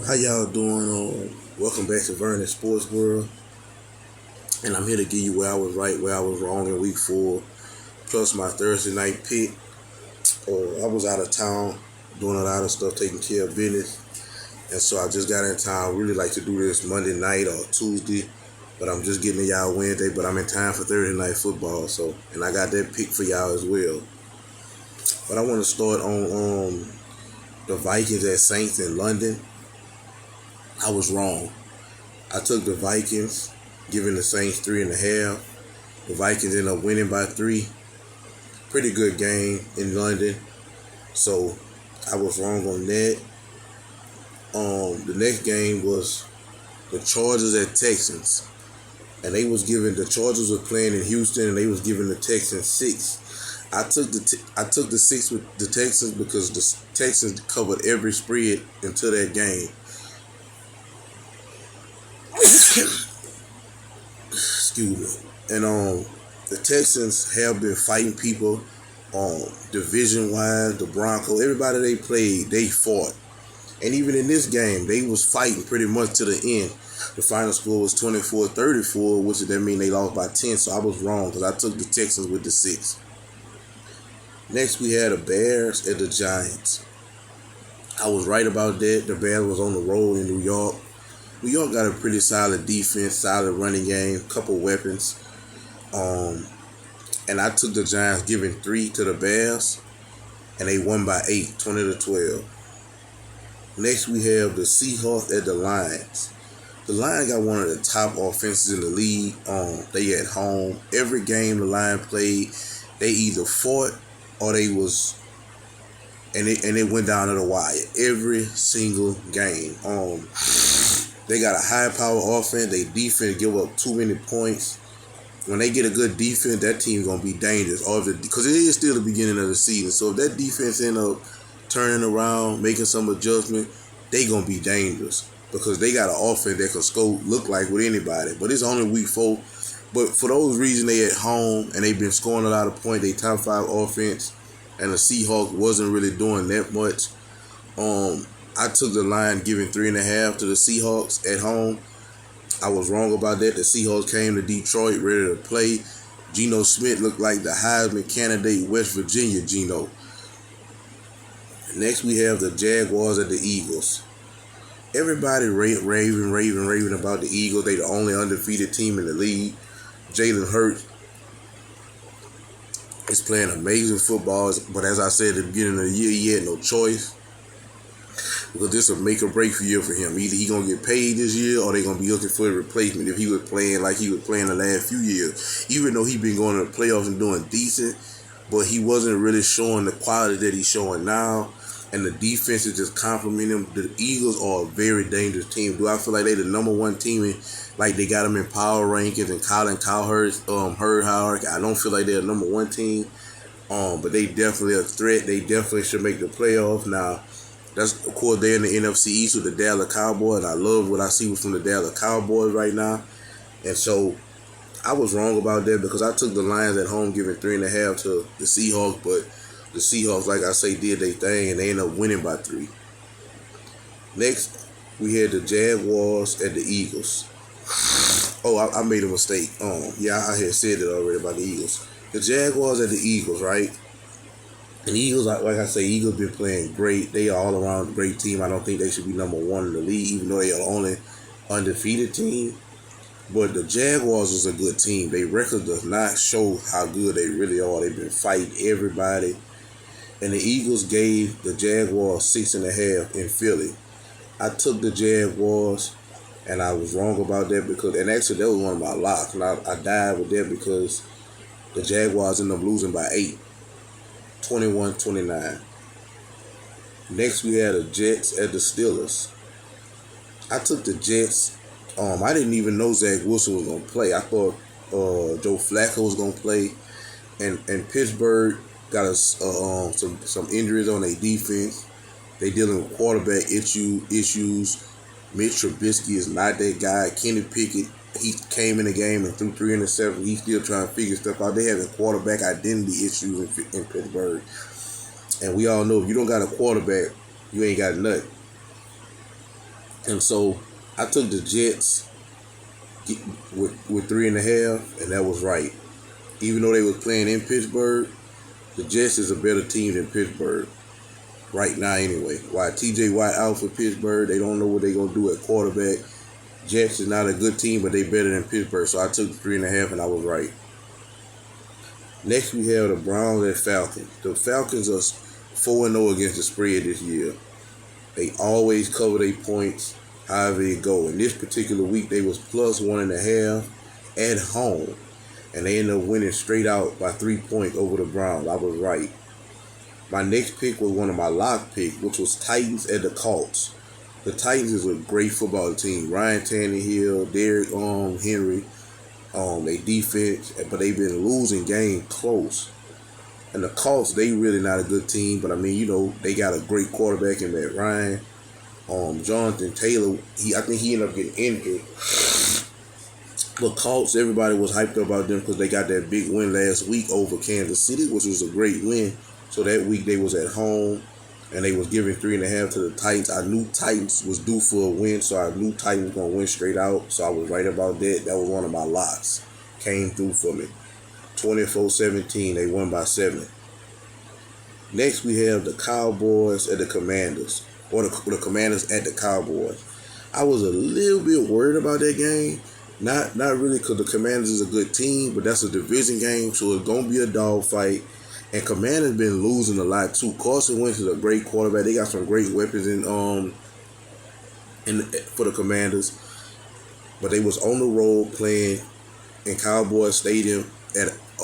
How y'all doing? Welcome back to Vernon Sports World, and I'm here to give you where I was right, where I was wrong in Week 4, plus my Thursday night pick. I was out of town doing a lot of stuff, taking care of business, and so I just got in town. Really like to do this Monday night or Tuesday, but I'm just getting to y'all Wednesday. But I'm in time for Thursday night football, and I got that pick for y'all as well. But I want to start on the Vikings at Saints in London. I was wrong. I took the Vikings, giving the Saints 3.5. The Vikings ended up winning by 3. Pretty good game in London. So I was wrong on that. The next game was the Chargers at Texans. And the Chargers were playing in Houston, and they was giving the Texans 6. I took the 6 with the Texans because the Texans covered every spread until that game. Excuse me. And the Texans have been fighting people division wise, the Broncos, everybody they played, they fought. And even in this game, they was fighting pretty much to the end. The final score was 24-34, which that mean they lost by 10, so I was wrong because I took the Texans with the 6. Next, we had the Bears at the Giants. I was right about that. The Bears was on the road in New York. New York got a pretty solid defense, solid running game, couple weapons. And I took the Giants giving 3 to the Bears, and they won by 8, 20-12. Next, we have the Seahawks at the Lions. The Lions got one of the top offenses in the league. They at home. Every game the Lions played, they either fought or they was, and it went down to the wire. Every single game. They got a high-power offense. They defense give up too many points. When they get a good defense, that team's going to be dangerous. Because it is still the beginning of the season. So if that defense end up turning around, making some adjustment, they going to be dangerous. Because they got an offense that can score, look like with anybody. But it's only week 4. But for those reasons, they at home, and they've been scoring a lot of points. They top 5 offense. And the Seahawks wasn't really doing that much. I took the line giving 3.5 to the Seahawks at home. I was wrong about that. The Seahawks came to Detroit ready to play. Geno Smith looked like the Heisman candidate, West Virginia Geno. Next, we have the Jaguars at the Eagles. Everybody raving about the Eagles. They the only undefeated team in the league. Jalen Hurts is playing amazing football. But as I said at the beginning of the year, he had no choice. Because this is a make or break year for him. Either he going to get paid this year or they going to be looking for a replacement if he was playing like he was playing the last few years. Even though he been going to the playoffs and doing decent, but he wasn't really showing the quality that he's showing now. And the defense is just complimenting him. The Eagles are a very dangerous team. Do I feel like they the number one team like they got them in power rankings and Colin Cowherd, Howard? I don't feel like they're a number one team. But they definitely a threat. They definitely should make the playoffs. Now, that's, of course, they're in the NFC East with the Dallas Cowboys. I love what I see from the Dallas Cowboys right now. And so I was wrong about that because I took the Lions at home giving 3.5 to the Seahawks. But the Seahawks, like I say, did their thing and they ended up winning by 3. Next, we had the Jaguars at the Eagles. Oh, I made a mistake. I had said it already about the Eagles. The Jaguars at the Eagles, right? And the Eagles, like I say, Eagles been playing great. They are all around a great team. I don't think they should be number 1 in the league, even though they are the only undefeated team. But the Jaguars is a good team. Their record does not show how good they really are. They've been fighting everybody. And the Eagles gave the Jaguars 6.5 in Philly. I took the Jaguars, and I was wrong about that and actually that was one of my locks. And I died with that because the Jaguars ended up losing by 8. 21-29. Next, we had the Jets at the Steelers. I took the Jets. I didn't even know Zach Wilson was going to play. I thought Joe Flacco was going to play. And Pittsburgh got some injuries on their defense. They dealing with quarterback issues. Mitch Trubisky is not that guy. Kenny Pickett, he came in the game and threw 3 interceptions. He's still trying to figure stuff out. They having quarterback identity issues in Pittsburgh. And we all know if you don't got a quarterback, you ain't got nothing. And so I took the Jets with 3.5, and that was right. Even though they was playing in Pittsburgh, the Jets is a better team than Pittsburgh right now anyway. Why TJ Watt out for Pittsburgh, they don't know what they're going to do at quarterback. Jets is not a good team, but they better than Pittsburgh. So I took the 3.5, and I was right. Next, we have the Browns and Falcons. The Falcons are 4-0 against the spread this year. They always cover their points however it go. In this particular week, they was plus 1.5 at home. And they ended up winning straight out by 3 points over the Browns. I was right. My next pick was one of my lock picks, which was Titans at the Colts. The Titans is a great football team. Ryan Tannehill, Derrick Henry, they defense, but they've been losing games close. And the Colts, they really not a good team, but I mean, they got a great quarterback in Matt Ryan. Jonathan Taylor, I think he ended up getting injured. But Colts, everybody was hyped up about them because they got that big win last week over Kansas City, which was a great win. So that week they was at home, and they was giving 3.5 to the Titans. I knew Titans was due for a win, so I knew Titans was going to win straight out. So I was right about that. That was one of my locks. Came through for me. 24-17, they won by 7. Next, we have the Cowboys at the Commanders, or the Commanders at the Cowboys. I was a little bit worried about that game. Not really, because the Commanders is a good team, but that's a division game, so it's going to be a dogfight. And Commanders been losing a lot too. Carson Wentz is a great quarterback. They got some great weapons for the Commanders. But they was on the road playing in Cowboys Stadium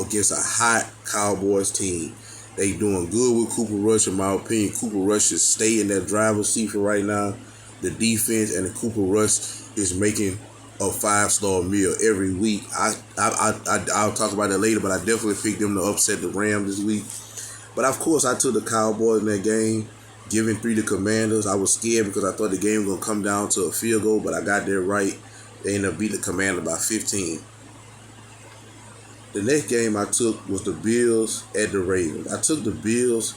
against a hot Cowboys team. They doing good with Cooper Rush, in my opinion. Cooper Rush should stay in that driver's seat for right now. The defense and the Cooper Rush is making a 5-star meal every week. I'll talk about that later, but I definitely picked them to upset the Rams this week. But of course, I took the Cowboys in that game, giving 3 to Commanders. I was scared because I thought the game was going to come down to a field goal, but I got there right. They ended up beating the Commanders by 15. The next game I took was the Bills at the Ravens. I took the Bills,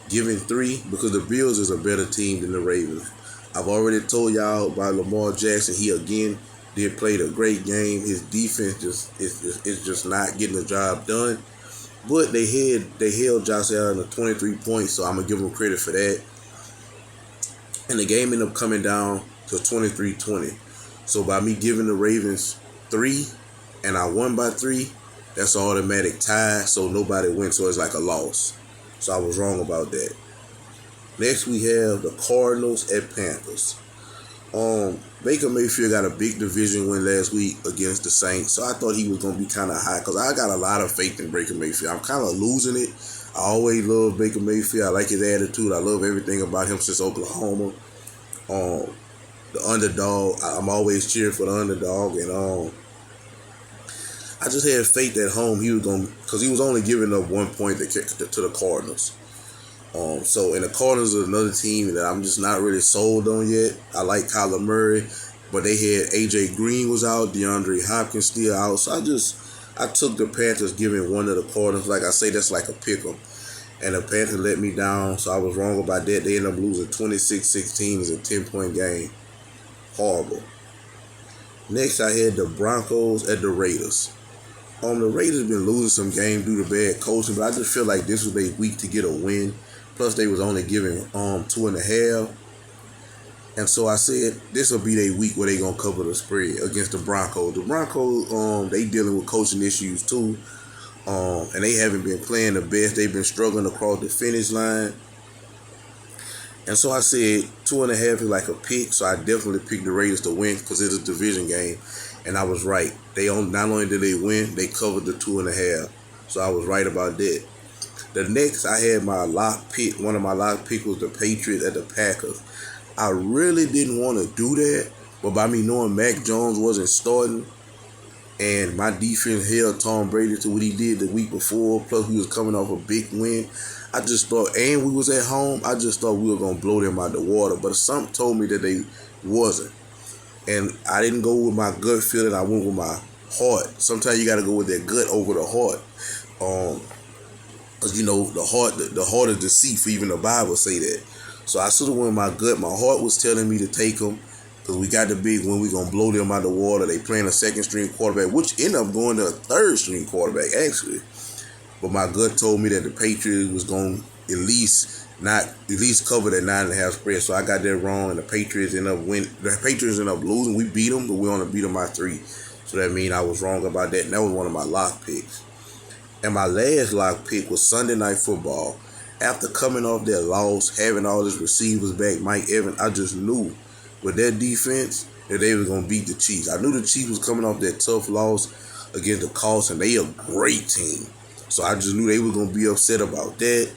giving 3, because the Bills is a better team than the Ravens. I've already told y'all about Lamar Jackson. He again did play a great game. His defense is just not getting the job done. But they held Josh Allen to 23 points, so I'm going to give them credit for that. And the game ended up coming down to 23-20. So by me giving the Ravens 3, and I won by 3, that's an automatic tie, so nobody wins, so it's like a loss. So I was wrong about that. Next, we have the Cardinals at Panthers. Baker Mayfield got a big division win last week against the Saints, so I thought he was going to be kind of high because I got a lot of faith in Baker Mayfield. I'm kind of losing it. I always love Baker Mayfield. I like his attitude. I love everything about him since Oklahoma. The underdog, I'm always cheering for the underdog, and I just had faith at home he was going to, because he was only giving up 1 point to the Cardinals. So, and the Cardinals are another team that I'm just not really sold on yet. I like Kyler Murray, but they had AJ Green was out, DeAndre Hopkins still out. So I took the Panthers giving 1 to the Cardinals. Like I say, that's like a pick 'em. And the Panthers let me down, so I was wrong about that. They ended up losing 26-16. It's a 10-point game. Horrible. Next, I had the Broncos at the Raiders. The Raiders been losing some games due to bad coaching, but I just feel like this was their week to get a win. Plus, they was only giving 2.5. And so I said this will be their week where they gonna cover the spread against the Broncos. The Broncos, they dealing with coaching issues too. And they haven't been playing the best. They've been struggling across the finish line. And so I said 2.5 is like a pick, so I definitely picked the Raiders to win because it's a division game. And I was right. Not only did they win, they covered the 2.5. So I was right about that. The next, I had my lock pick. One of my lock picks was the Patriots at the Packers. I really didn't want to do that, but by me knowing Mac Jones wasn't starting, and my defense held Tom Brady to what he did the week before, plus we was coming off a big win, I just thought, and we was at home, I just thought we were going to blow them out the water, but something told me that they wasn't. And I didn't go with my gut feeling, I went with my heart. Sometimes you got to go with that gut over the heart. Because, the heart is deceitful, even the Bible say that. So I sort of went with my gut. My heart was telling me to take them, Because we got the big one. We're going to blow them out of the water. They playing a second string quarterback, which ended up going to a third string quarterback, actually. But my gut told me that the Patriots was going to at least cover that 9.5 spread. So I got that wrong, and the Patriots end up winning. The Patriots end up losing. We beat them, but we only beat them by 3. So that means I was wrong about that, and that was one of my lock picks. And my last lock pick was Sunday Night Football. After coming off that loss, having all his receivers back, Mike Evans, I just knew with that defense that they were going to beat the Chiefs. I knew the Chiefs was coming off that tough loss against the Colts, and they a great team. So I just knew they were going to be upset about that.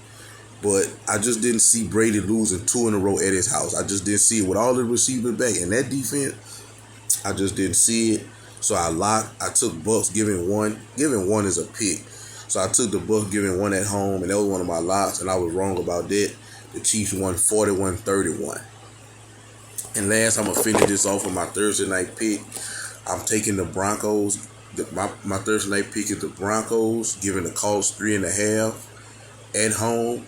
But I just didn't see Brady losing 2 in a row at his house. I just didn't see it with all the receivers back. And that defense, I just didn't see it. So I took Bucks giving 1. Giving 1 is a pick. So I took the Bucks giving 1 at home, and that was one of my locks, and I was wrong about that. The Chiefs won 41-31. And last, I'm going to finish this off with my Thursday night pick. I'm taking the Broncos. My Thursday night pick is the Broncos, giving the Colts 3.5 at home.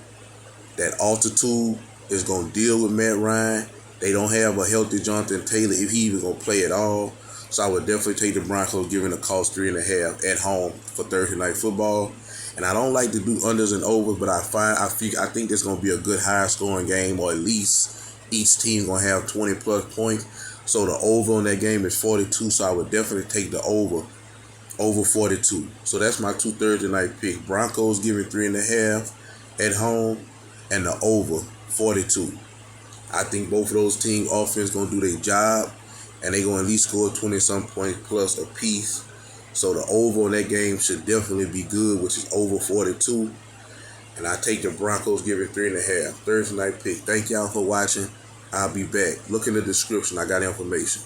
That altitude is going to deal with Matt Ryan. They don't have a healthy Jonathan Taylor if he even going to play at all. So I would definitely take the Broncos, giving the Colts 3.5 at home for Thursday night football. And I don't like to do unders and overs, but I think it's going to be a good high scoring game, or at least each team going to have 20 plus points. So the over on that game is 42. So I would definitely take the over 42. So that's my 2 Thursday night pick. Broncos giving 3.5 at home, and the over 42. I think both of those team offense going to do their job, and they're going to at least score 20-some points plus a piece. So the over on that game should definitely be good, which is over 42. And I take the Broncos giving 3.5. Thursday night pick. Thank y'all for watching. I'll be back. Look in the description. I got information.